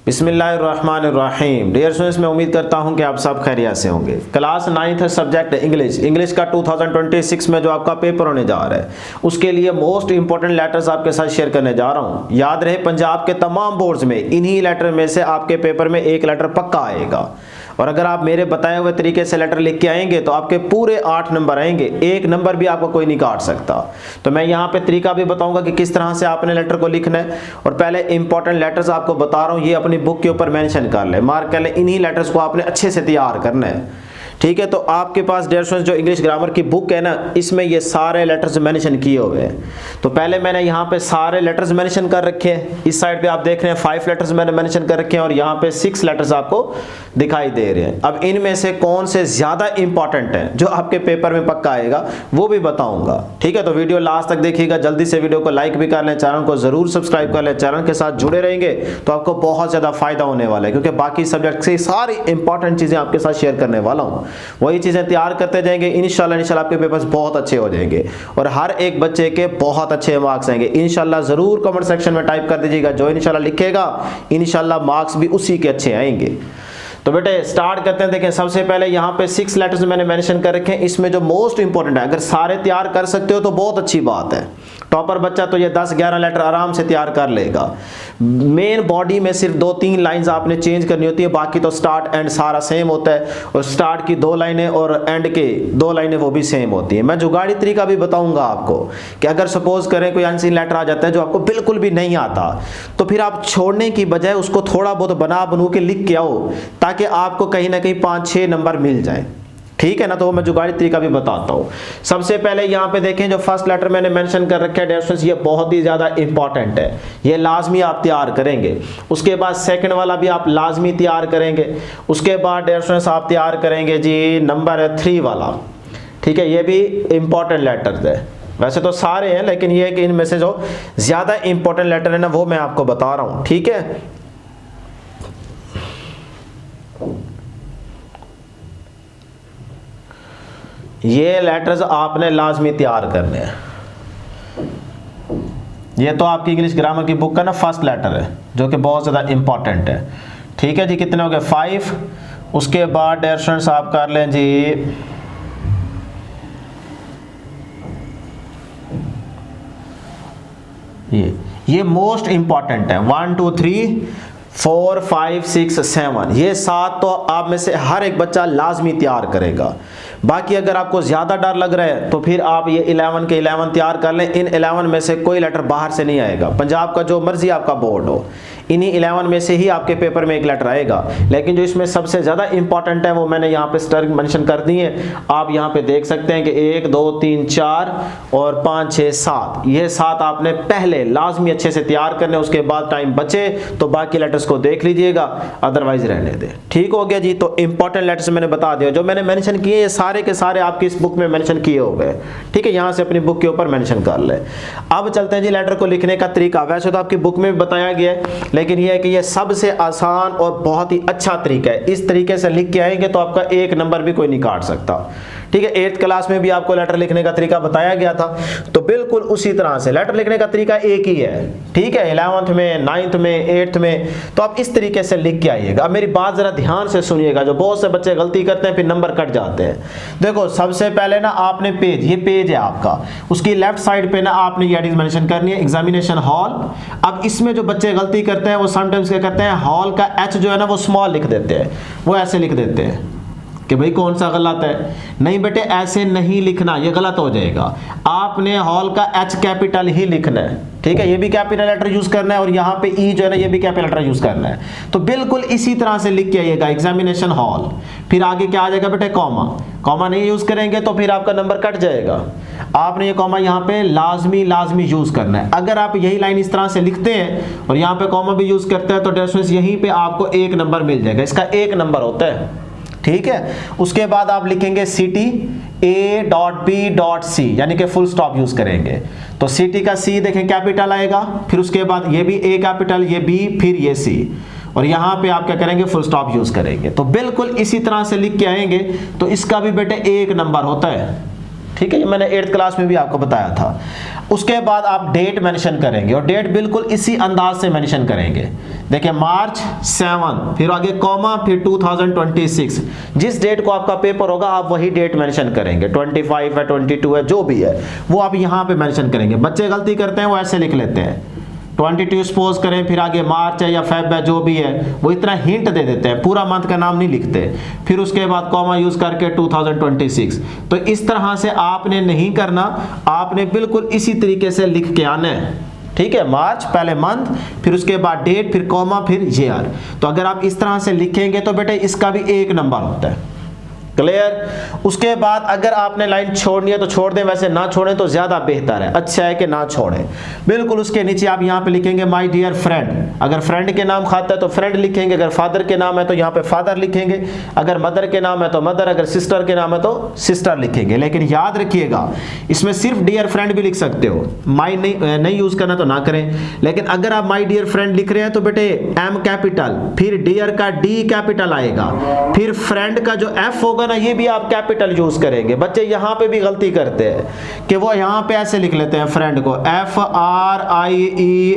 बिस्मिल्लाहिर्रहमानिर्रहीम। Dear students, मैं उम्मीद करता हूं कि आप सब खैरियत से होंगे। क्लास 9th सब्जेक्ट इंग्लिश का 2026 में जो आपका पेपर होने जा रहा है उसके लिए मोस्ट इंपॉर्टेंट लेटर्स आपके साथ शेयर करने जा रहा हूं। याद रहे, पंजाब के तमाम बोर्ड्स में इन्हीं लेटर में से आपके पेपर में एक लेटर पक्का आएगा, और अगर आप मेरे बताए हुए तरीके से लेटर लिख के आएंगे तो आपके पूरे 8 नंबर आएंगे, एक नंबर भी आपको कोई नहीं काट सकता। तो मैं यहाँ पे तरीका भी बताऊंगा कि किस तरह से आपने लेटर को लिखना है। और पहले इंपॉर्टेंट लेटर्स आपको बता रहा हूँ, ये अपनी बुक के ऊपर मेंशन कर ले, मार्क कर ले। इन्हीं लेटर्स को आपने अच्छे से तैयार करना है, ठीक है। तो आपके पास डियर स्टूडेंट्स जो इंग्लिश ग्रामर की बुक है ना, इसमें ये सारे लेटर्स मेंशन किए हुए हैं। तो पहले मैंने यहाँ पे सारे लेटर्स मेंशन कर रखे हैं। इस साइड पे आप देख रहे हैं 5 लेटर्स मैंने मेंशन कर रखे हैं और यहाँ पे 6 लेटर्स आपको दिखाई दे रहे हैं। अब इनमें से कौन से ज्यादा इंपॉर्टेंट हैं जो आपके पेपर में पक्का आएगा वो भी बताऊंगा, ठीक है। तो वीडियो लास्ट तक देखिएगा, जल्दी से वीडियो को लाइक भी कर लें, चैनल को जरूर सब्सक्राइब कर लें। चैनल के साथ जुड़े रहेंगे तो आपको बहुत ज्यादा फायदा होने वाला है, क्योंकि बाकी सब्जेक्ट से सारी इंपॉर्टेंट चीजें आपके साथ शेयर करने वाला हूँ। वही चीजें तैयार करते जाएंगे, इंशाल्लाह आपके पेपर्स बहुत अच्छे हो जाएंगे और हर एक बच्चे के बहुत अच्छे मार्क्स आएंगे इंशाल्लाह। जरूर कमेंट सेक्शन में टाइप कर दीजिएगा, जो इंशाल्लाह लिखेगा इंशाल्लाह मार्क्स भी उसी के अच्छे आएंगे। तो बेटे स्टार्ट करते हैं। देखें, सबसे पहले यहाँ पे 6 लेटर्स मैंने मेंशन कर रखे हैं। इसमें जो मोस्ट इंपॉर्टेंट है, अगर सारे तैयार कर सकते हो तो बहुत अच्छी बात है। टॉपर बच्चा तो ये 10-11 लेटर आराम से तैयार कर लेगा। मेन बॉडी में सिर्फ 2-3 लाइंस आपने चेंज करनी होती है, बाकी तो स्टार्ट एंड सारा सेम होता है। और स्टार्ट की 2 लाइनें और एंड के 2 लाइनें वो भी सेम होती है। मैं जुगाड़ी तरीका भी बताऊंगा आपको कि अगर सपोज करें कोई अनसीन लेटर आ जाता है जो आपको बिल्कुल भी नहीं आता, तो फिर आप छोड़ने की बजाय उसको थोड़ा बहुत बनू के लिख के आओ, ताकि आपको कहीं ना कहीं 5-6 नंबर मिल जाए, ठीक है ना। तो मैं जुगाड़ी तरीका भी बताता हूं। सबसे पहले यहां पे देखें, जो फर्स्ट लेटर मैंने मेंशन कर रखा है डियर स्टूडेंट्स, ये बहुत ही ज्यादा इंपॉर्टेंट है, ये लाजमी आप तैयार करेंगे। उसके बाद सेकंड वाला भी आप लाजमी तैयार करेंगे। उसके बाद डियर स्टूडेंट्स आप तैयार करेंगे जी नंबर 3 वाला, ठीक है। ये भी इंपॉर्टेंट लेटर है, वैसे तो सारे हैं लेकिन ये कि इनमें से जो ज्यादा इंपॉर्टेंट लेटर है ना वो मैं आपको बता रहा हूं, ठीक है। ये लेटर्स आपने लाजमी तैयार करने हैं। ये तो आपकी इंग्लिश ग्रामर की बुक का ना फर्स्ट लेटर है जो कि बहुत ज़्यादा इंपॉर्टेंट है, ठीक है जी। कितने हो गए? 5। उसके बाद डियर स्टूडेंट्स आप कर लें जी ये मोस्ट इंपॉर्टेंट है। 1 2 3 4 5 6 7, ये 7 तो आप में से हर एक बच्चा लाजमी तैयार करेगा। बाकी अगर आपको ज़्यादा डर लग रहा है तो फिर आप ये 11 के 11 तैयार कर लें। इन 11 में से कोई लेटर बाहर से नहीं आएगा। पंजाब का जो मर्जी आपका बोर्ड हो, इन्हीं 11 में से ही आपके पेपर में एक लेटर आएगा। लेकिन जो इसमें सबसे ज़्यादा इंपॉर्टेंट है वो मैंने यहाँ पे स्टार मेंशन कर दी है। आप यहाँ पे देख सकते हैं कि 1 2 3 4 और 5 6 7, ये 7 आपने पहले लाजमी अच्छे से तैयार करने। उसके बाद टाइम बचे तो बाकी लेटर्स को देख लीजिएगा, अदरवाइज रहने दें, ठीक हो गया जी। तो इंपॉर्टेंट लेटर्स मैंने बता दिया, जो मैंने मेंशन किए ये सारे के सारे आपकी इस बुक में मेंशन किए हो गए, ठीक है। यहाँ से अपनी बुक के ऊपर मेंशन कर ले। अब चलते हैं जी लेटर को लिखने का तरीका। वैसे तो आपकी बुक में भी बताया गया है, लेकिन यह है कि यह सबसे आसान और बहुत ही अच्छा तरीका है। इस तरीके से लिख के आएंगे तो आपका एक नंबर भी कोई नहीं काट सकता, ठीक है। 8th क्लास में भी आपको लेटर लिखने का तरीका बताया गया था, तो बिल्कुल उसी तरह से लेटर लिखने का तरीका एक ही है, ठीक है। 11th में, 9th में, 8th में, तो आप इस तरीके से लिख के आइएगा। अब मेरी बात जरा ध्यान से सुनिएगा, जो बहुत से बच्चे गलती करते हैं फिर नंबर कट जाते हैं। देखो, सबसे पहले ना आपने पेज, ये पेज है आपका, उसकी लेफ्ट साइड पे ना आपने ये हेडिंग मेंशन करनी है, एग्जामिनेशन हॉल। अब इसमें जो बच्चे गलती करते हैं वो समटाइम्स क्या करते हैं, हॉल का H जो है ना वो स्मॉल लिख देते हैं, वो ऐसे लिख देते हैं कि भाई कौन सा गलत है। नहीं बेटे, ऐसे नहीं लिखना, ये गलत हो जाएगा। आपने हॉल का H कैपिटल ही लिखना है, ठीक है। ये भी कैपिटल लेटर यूज करना है और यहाँ पे E जो है ना ये भी कैपिटल लेटर यूज करना है। तो बिल्कुल इसी तरह से लिख के आइएगा, एग्जामिनेशन हॉल। फिर आगे क्या आ जाएगा बेटे, कॉमा। कॉमा नहीं यूज करेंगे तो फिर आपका नंबर कट जाएगा। आपने ये कॉमा यहाँ पे लाजमी यूज करना है। अगर आप यही लाइन इस तरह से लिखते हैं और यहाँ पे कॉमा भी यूज करते हैं तो डेफिनेटली यहीं पे आपको एक नंबर मिल जाएगा। इसका 1 नंबर होता है, ठीक है। उसके बाद आप लिखेंगे सिटी A.B.C, यानी कि फुल स्टॉप यूज करेंगे। तो सिटी का C देखें कैपिटल आएगा, फिर उसके बाद ये भी A कैपिटल, ये B, फिर ये C, और यहाँ पे आप क्या करेंगे, फुल स्टॉप यूज करेंगे। तो बिल्कुल इसी तरह से लिख के आएंगे तो इसका भी बेटे 1 नंबर होता है, ठीक है, ये मैंने 8th क्लास में भी आपको बताया था। उसके बाद आप डेट मेंशन करेंगे और डेट बिल्कुल इसी अंदाज से मेंशन करेंगे। देखिए March 7, फिर आगे कॉमा, फिर 2026। जिस डेट को आपका पेपर होगा आप वही डेट मेंशन करेंगे, 25 है, 22 है, जो भी है वो आप यहाँ पे मेंशन करेंगे। बच्चे गलती करते हैं, वो ऐसे लिख लेते हैं 22 सपोज करें, फिर आगे मार्च है या फेब है, जो भी है वो इतना हिंट दे देते हैं, पूरा मंथ का नाम नहीं लिखते। फिर उसके बाद कॉमा यूज करके 2026। तो इस तरह से आपने नहीं करना, आपने बिल्कुल इसी तरीके से लिख के आना है। ठीक है, मार्च पहले मंथ, फिर उसके बाद डेट, फिर कॉमा, फिर ईयर। तो अगर आप इस तरह से लिखेंगे तो बेटे इसका भी 1 नंबर होता है। क्लियर। उसके बाद अगर आपने लाइन छोड़नी है तो छोड़ दें, वैसे ना छोड़ें तो ज्यादा बेहतर है, अच्छा है कि ना छोड़ें। बिल्कुल उसके नीचे आप यहाँ पे लिखेंगे माय डियर फ्रेंड। अगर फ्रेंड के नाम खाता है तो फ्रेंड लिखेंगे, अगर फादर के नाम है तो यहाँ पे फादर लिखेंगे, अगर मदर के नाम है तो मदर, अगर सिस्टर के नाम है तो सिस्टर लिखेंगे। लेकिन याद रखिएगा इसमें सिर्फ डियर फ्रेंड भी लिख सकते हो, माई नहीं यूज करना तो ना करें। लेकिन अगर आप माई डियर फ्रेंड लिख रहे हैं तो बेटे एम कैपिटल, फिर डियर का डी कैपिटल आएगा, फिर फ्रेंड का जो एफ होगा ना ये भी आप कैपिटल यूज करेंगे। बच्चे यहां पे भी गलती करते हैं कि वो यहां पे ऐसे लिख लेते हैं फ्रेंड को FRIEND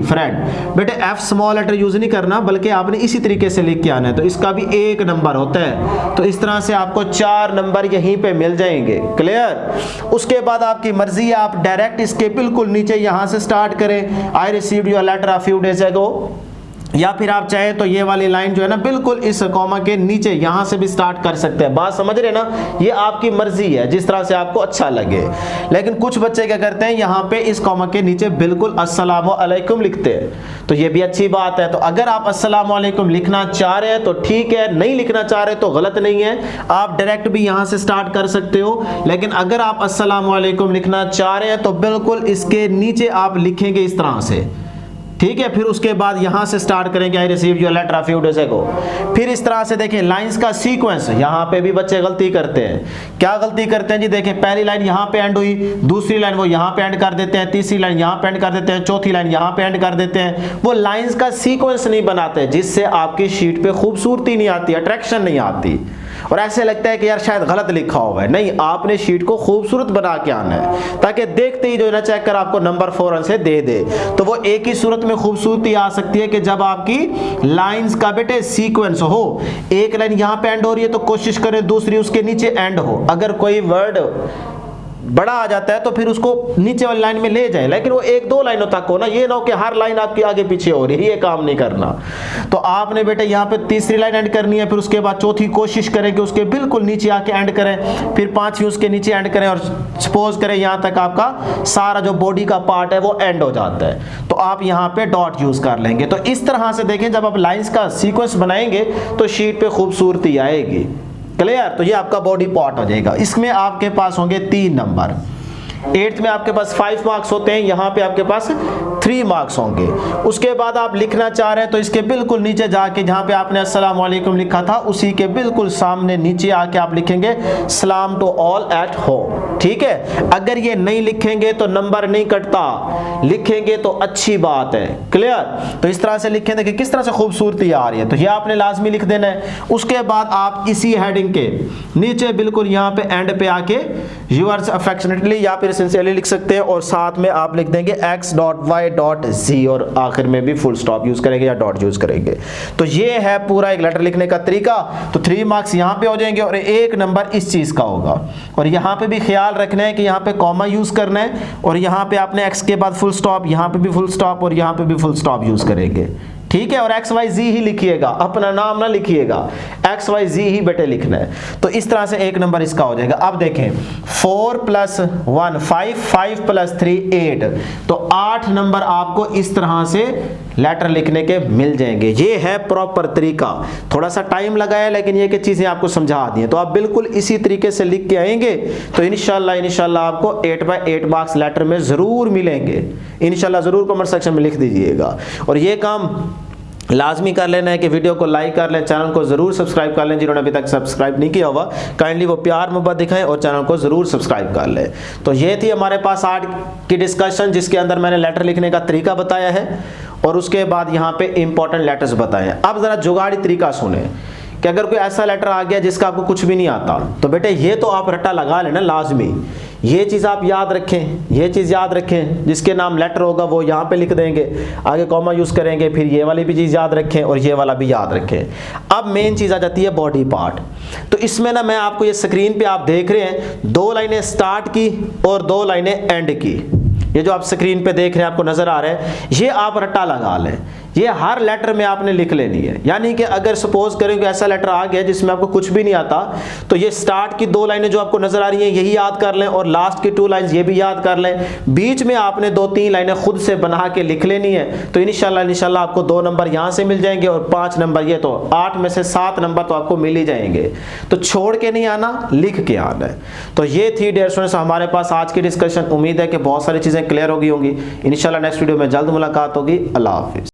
फ्रेंड। बेटे एफ स्मॉल लेटर यूज नहीं करना, बल्कि आपने इसी तरीके से लिख के आना है, तो इसका भी 1 नंबर होता है। तो इस तरह से आपको 4 नंबर यहीं पे मिल जाएंगे। क्लियर। उसके बाद आपकी मर्जी है, आप डायरेक्ट इसके बिल्कुल नीचे यहां से स्टार्ट करें, I received your letter a few days ago, या फिर आप चाहें तो ये वाली लाइन जो है ना बिल्कुल इस कॉमा के नीचे यहां से भी स्टार्ट कर सकते हैं। बात समझ रहे ना, ये आपकी मर्जी है, जिस तरह से आपको अच्छा लगे। लेकिन कुछ बच्चे क्या करते हैं, यहां पे इस कॉमा के नीचे बिल्कुल अस्सलामु अलैकुम लिखते हैं, तो ये भी अच्छी बात है। तो अगर आप अस्सलामु अलैकुम लिखना चाह रहे हैं तो ठीक है, नहीं लिखना चाह रहे तो गलत नहीं है, आप डायरेक्ट भी यहां से स्टार्ट कर सकते हो। लेकिन अगर आप अस्सलामु अलैकुम लिखना चाह रहे हैं तो बिल्कुल इसके नीचे आप लिखेंगे इस तरह से। ठीक है, फिर उसके बाद यहां से स्टार्ट करेंगे I receive your letter a few days ago. फिर इस तरह से देखिए लाइंस का सीक्वेंस, यहां पे भी बच्चे गलती करते हैं। क्या गलती करते हैं जी, देखिए पहली लाइन यहां पे एंड हुई, दूसरी लाइन वो यहां पे एंड कर देते हैं, तीसरी लाइन यहां पे एंड कर देते हैं, चौथी लाइन यहां पे एंड कर देते हैं। वो लाइंस का सीक्वेंस नहीं बनाते, जिससे आपकी शीट पे खूबसूरती नहीं आती, अट्रैक्शन नहीं आती, और ऐसे लगता है कि यार शायद गलत लिखा हुआ है। नहीं, आपने शीट को खूबसूरत बना के आना है, ताकि देखते ही जो है ना चेक कर आपको नंबर फौरन से दे दे। तो वो एक ही सूरत में खूबसूरती आ सकती है कि जब आपकी लाइंस का बेटे सीक्वेंस हो, एक लाइन यहां पे एंड हो रही है तो कोशिश करें दूसरी उसके नीचे एंड हो। अगर कोई वर्ड बड़ा आ जाता है तो फिर उसको नीचे वाली लाइन में ले जाए, लेकिन वो 1-2 लाइनों तक हो ना, ये ना हो कि हर लाइन आपकी आगे पीछे हो रही है, ये काम नहीं करना। तो आपने बेटे यहाँ पे तीसरी लाइन एंड करनी है, फिर उसके बाद चौथी कोशिश करें कि उसके बिल्कुल नीचे आके एंड करें, फिर 5वीं उसके नीचे एंड करें, और सपोज करें यहाँ तक आपका सारा जो बॉडी का पार्ट है वो एंड हो जाता है, तो आप यहाँ पे डॉट यूज कर लेंगे। तो इस तरह से देखें, जब आप लाइन्स का सीक्वेंस बनाएंगे तो शीट पे खूबसूरती आएगी। क्लियर। तो ये आपका बॉडी पार्ट हो जाएगा। इसमें आपके पास होंगे 3 नंबर। 8th में आपके पास 5 मार्क्स होते हैं, यहाँ पे आपके पास 3 मार्क्स होंगे। उसके बाद आप लिखना चाह रहे हैं तो इसके बिल्कुल नीचे जाके जहाँ पे आपने अस्सलाम वालेकुम लिखा था उसी के बिल्कुल सामने नीचे आके आप लिखेंगे सलाम टू ऑल एट होम। ठीक है, अगर ये नहीं लिखेंगे तो नंबर नहीं कटता, लिखेंगे तो अच्छी बात है। क्लियर। तो इस तरह से लिखें, देखिए किस तरह से खूबसूरती आ रही है, तो ये आपने लाजमी लिख देना है। उसके बाद आप इसी हेडिंग के नीचे बिल्कुल यहाँ पे एंड पे आके यूअर्स अफेक्शनेटली या फिर सिंसियरली लिख सकते हैं, और साथ में आप लिख देंगे x.y.z, और आखिर में भी फुल स्टॉप यूज करेंगे या डॉट यूज करेंगे। तो ये है पूरा एक लेटर लिखने का तरीका। तो 3 मार्क्स यहाँ पे हो जाएंगे और 1 नंबर इस चीज का होगा। और यहाँ पे भी ख्याल रखना है कि यहाँ पे कॉमा यूज करना है, और यहाँ पे आपने x के बाद फुल स्टॉप, यहाँ पे भी फुल स्टॉप और यहाँ पे भी फुल स्टॉप यूज करेंगे। ठीक है, और XYZ ही लिखिएगा, अपना नाम ना लिखिएगा, XYZ ही बेटे लिखना है। तो इस तरह से 1 नंबर इसका हो जाएगा। अब देखें 4 + 1 5, 5 + 3 8, तो 8 नंबर आपको इस तरह से लेटर लिखने के मिल जाएंगे। ये है प्रॉपर तरीका। थोड़ा सा टाइम लगा है, लेकिन ये कि चीजें आपको समझा दी हैं, तो आप बिल्कुल इसी तरीके से लिख के आएंगे तो इंशाल्लाह आपको 8/8 मार्क्स लेटर में जरूर मिलेंगे। इंशाल्लाह जरूर कमेंट सेक्शन में लिख दीजिएगा। और ये काम लाजमी कर लेना है कि वीडियो को लाइक कर लें, चैनल को जरूर सब्सक्राइब कर लें, जिन्होंने अभी तक सब्सक्राइब नहीं किया हुआ काइंडली वो प्यार मोहब्बत दिखाएं और चैनल को जरूर सब्सक्राइब कर लें। तो ये थी हमारे पास आज की डिस्कशन, जिसके अंदर मैंने लेटर लिखने का तरीका बताया है और उसके बाद यहाँ पे इंपॉर्टेंट लेटर्स बताए हैं। अब जरा जुगाड़ी तरीका सुने कि अगर कोई ऐसा लेटर आ गया जिसका आपको कुछ भी नहीं आता, तो बेटे ये तो आप रट्टा लगा लेना लाजमी। ये चीज़ आप याद रखें, ये चीज़ याद रखें, जिसके नाम लेटर होगा वो यहाँ पे लिख देंगे, आगे कॉमा यूज़ करेंगे, फिर ये वाली भी चीज़ याद रखें और ये वाला भी याद रखें। अब मेन चीज़ आ जाती है बॉडी पार्ट। तो इसमें ना मैं आपको ये स्क्रीन पे आप देख रहे हैं 2 लाइनें स्टार्ट की और 2 लाइनें एंड की। ये जो आप स्क्रीन पे देख रहे हैं आपको नज़र आ रहा है, ये आप रट्टा लगा लें, ये हर लेटर में आपने लिख लेनी है। यानी कि अगर सपोज करें कि ऐसा लेटर आ गया जिसमें आपको कुछ भी नहीं आता, तो ये स्टार्ट की 2 लाइनें जो आपको नजर आ रही हैं यही याद कर लें और लास्ट की 2 लाइन्स ये भी याद कर लें। बीच में आपने 2-3 लाइनें खुद से बना के लिख लेनी है। तो इंशाल्लाह आपको 2 नंबर यहाँ से मिल जाएंगे और 5 नंबर ये, तो 8 में से 7 नंबर तो आपको मिल ही जाएंगे। तो छोड़ के नहीं आना, लिख के आना है। तो ये थी डियर स्टूडेंट्स हमारे पास आज की डिस्कशन। उम्मीद है कि बहुत सारी चीज़ें क्लियर हो गई होंगी। इंशाल्लाह नेक्स्ट वीडियो में जल्द मुलाकात होगी। अल्लाह हाफिज़।